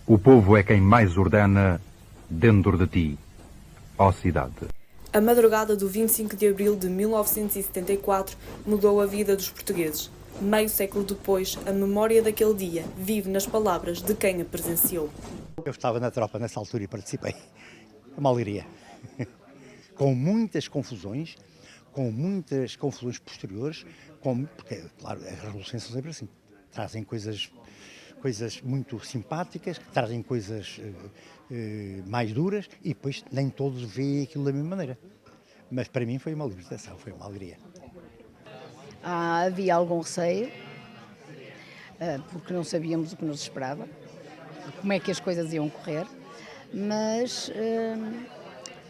O povo é quem mais ordena dentro de ti, ó cidade. A madrugada do 25 de abril de 1974 mudou a vida dos portugueses. Meio século depois, a memória daquele dia vive nas palavras de quem a presenciou. Eu estava na tropa nessa altura e participei. Uma alegria. Com muitas confusões, com muitas confusões posteriores, porque, claro, as revoluções são sempre assim. Trazem coisas muito simpáticas, trazem coisas mais duras e depois nem todos veem aquilo da mesma maneira. Mas para mim foi uma libertação, foi uma alegria. Havia algum receio, porque não sabíamos o que nos esperava, como é que as coisas iam correr, mas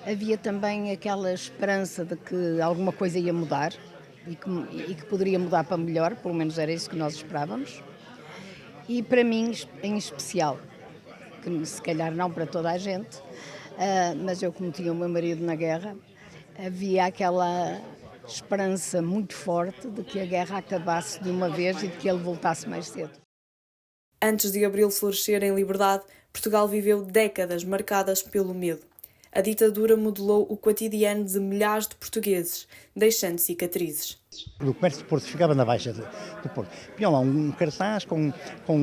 havia também aquela esperança de que alguma coisa ia mudar e que poderia mudar para melhor, pelo menos era isso que nós esperávamos. E para mim, em especial, que se calhar não para toda a gente, mas eu como tinha o meu marido na guerra, havia aquela esperança muito forte de que a guerra acabasse de uma vez e de que ele voltasse mais cedo. Antes de Abril florescer em liberdade, Portugal viveu décadas marcadas pelo medo. A ditadura modelou o cotidiano de milhares de portugueses, deixando cicatrizes. O comércio de Porto ficava na Baixa do Porto. Tinha lá um cartaz com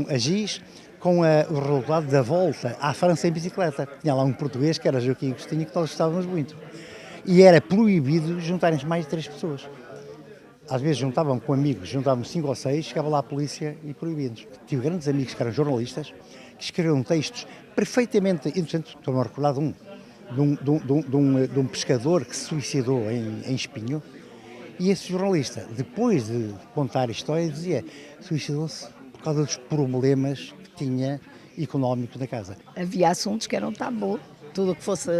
a giz, com o resultado da volta à França em bicicleta. Tinha lá um português, que era Joaquim Agostinho, que nós gostávamos muito. E era proibido juntarem-se mais de 3 pessoas. Às vezes juntavam com amigos, juntavam 5 ou 6, chegava lá a polícia e proibiam-nos. Tive grandes amigos que eram jornalistas, que escreviam textos perfeitamente inocentes. Estou-me a recordar de um pescador que se suicidou em Espinho. E esse jornalista, depois de contar a história, dizia que suicidou-se por causa dos problemas que tinha económicos na casa. Havia assuntos que eram tabu. Tudo o que fosse,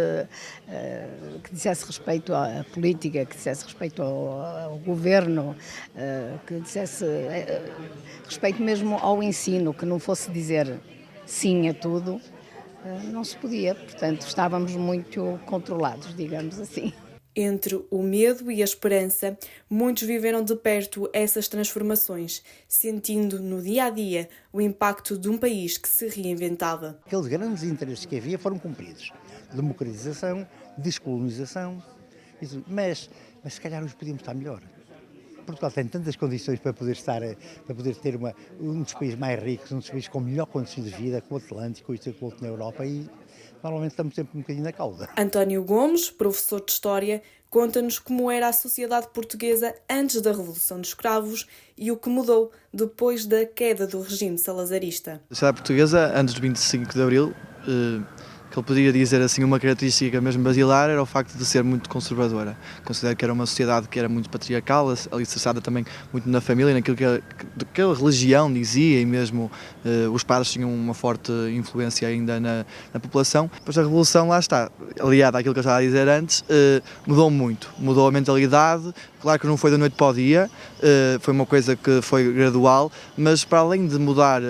que dissesse respeito à política, que dissesse respeito ao governo, que dissesse respeito mesmo ao ensino, que não fosse dizer sim a tudo, não se podia. Portanto, estávamos muito controlados, digamos assim. Entre o medo e a esperança, muitos viveram de perto essas transformações, sentindo no dia-a-dia o impacto de um país que se reinventava. Aqueles grandes interesses que havia foram cumpridos. Democratização, descolonização, mas se calhar hoje podíamos estar melhor. Portugal tem tantas condições para poder ter um dos países mais ricos, um dos países com melhor condições de vida, com o Atlântico, com o outro na Europa, e normalmente estamos sempre um bocadinho na cauda. António Gomes, professor de História, conta-nos como era a sociedade portuguesa antes da Revolução dos Escravos e o que mudou depois da queda do regime salazarista. A sociedade portuguesa, antes do 25 de Abril, que ele poderia dizer assim, uma característica mesmo basilar era o facto de ser muito conservadora. Considero que era uma sociedade que era muito patriarcal, alicerçada também muito na família, naquilo que a religião dizia, e mesmo os padres tinham uma forte influência ainda na população. Depois a Revolução, lá está, aliada àquilo que eu estava a dizer antes, mudou muito, mudou a mentalidade. Claro que não foi da noite para o dia, foi uma coisa que foi gradual, mas para além de mudar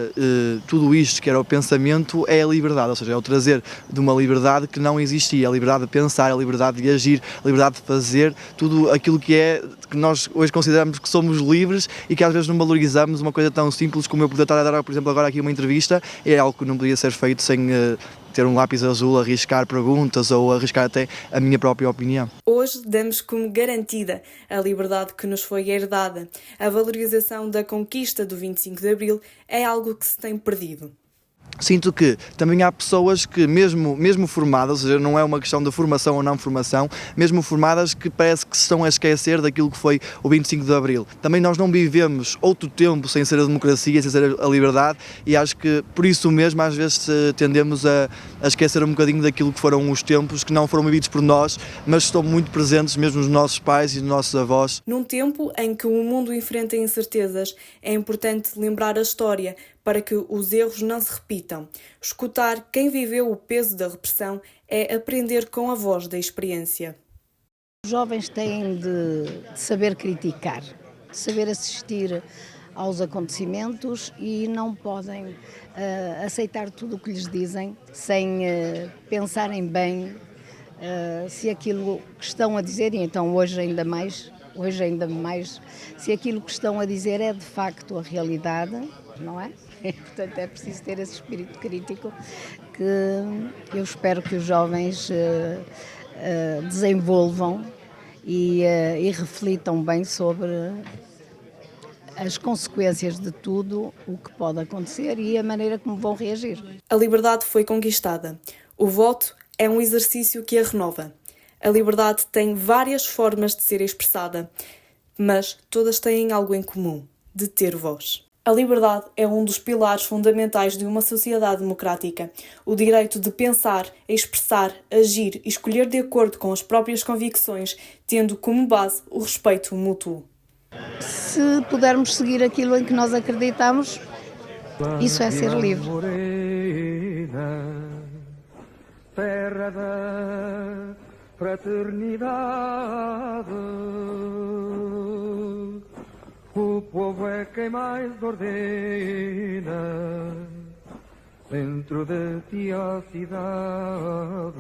tudo isto que era o pensamento, é a liberdade, ou seja, é o trazer de uma liberdade que não existia, a liberdade de pensar, a liberdade de agir, a liberdade de fazer, tudo aquilo que nós hoje consideramos que somos livres e que às vezes não valorizamos. Uma coisa tão simples como eu poder estar a dar, por exemplo, agora aqui uma entrevista, é algo que não podia ser feito sem ter um lápis azul, arriscar perguntas ou arriscar até a minha própria opinião. Hoje damos como garantida a liberdade que nos foi herdada. A valorização da conquista do 25 de Abril é algo que se tem perdido. Sinto que também há pessoas que mesmo formadas, ou seja, não é uma questão de formação ou não formação, mesmo formadas que parece que se estão a esquecer daquilo que foi o 25 de Abril. Também nós não vivemos outro tempo sem ser a democracia, sem ser a liberdade, e acho que por isso mesmo às vezes tendemos a esquecer um bocadinho daquilo que foram os tempos que não foram vividos por nós, mas estão muito presentes mesmo nos nossos pais e nos nossos avós. Num tempo em que o mundo enfrenta incertezas, é importante lembrar a história para que os erros não se repitam. Escutar quem viveu o peso da repressão é aprender com a voz da experiência. Os jovens têm de saber criticar, saber assistir aos acontecimentos e não podem aceitar tudo o que lhes dizem sem pensarem bem se aquilo que estão a dizer, e então hoje ainda mais, se aquilo que estão a dizer é de facto a realidade, não é? Portanto, é preciso ter esse espírito crítico que eu espero que os jovens desenvolvam e reflitam bem sobre as consequências de tudo o que pode acontecer e a maneira como vão reagir. A liberdade foi conquistada. O voto é um exercício que a renova. A liberdade tem várias formas de ser expressada, mas todas têm algo em comum: de ter voz. A liberdade é um dos pilares fundamentais de uma sociedade democrática. O direito de pensar, expressar, agir e escolher de acordo com as próprias convicções, tendo como base o respeito mútuo. Se pudermos seguir aquilo em que nós acreditamos, isso é ser livre. Terra da fraternidade, o povo é quem mais ordena dentro de ti a cidade.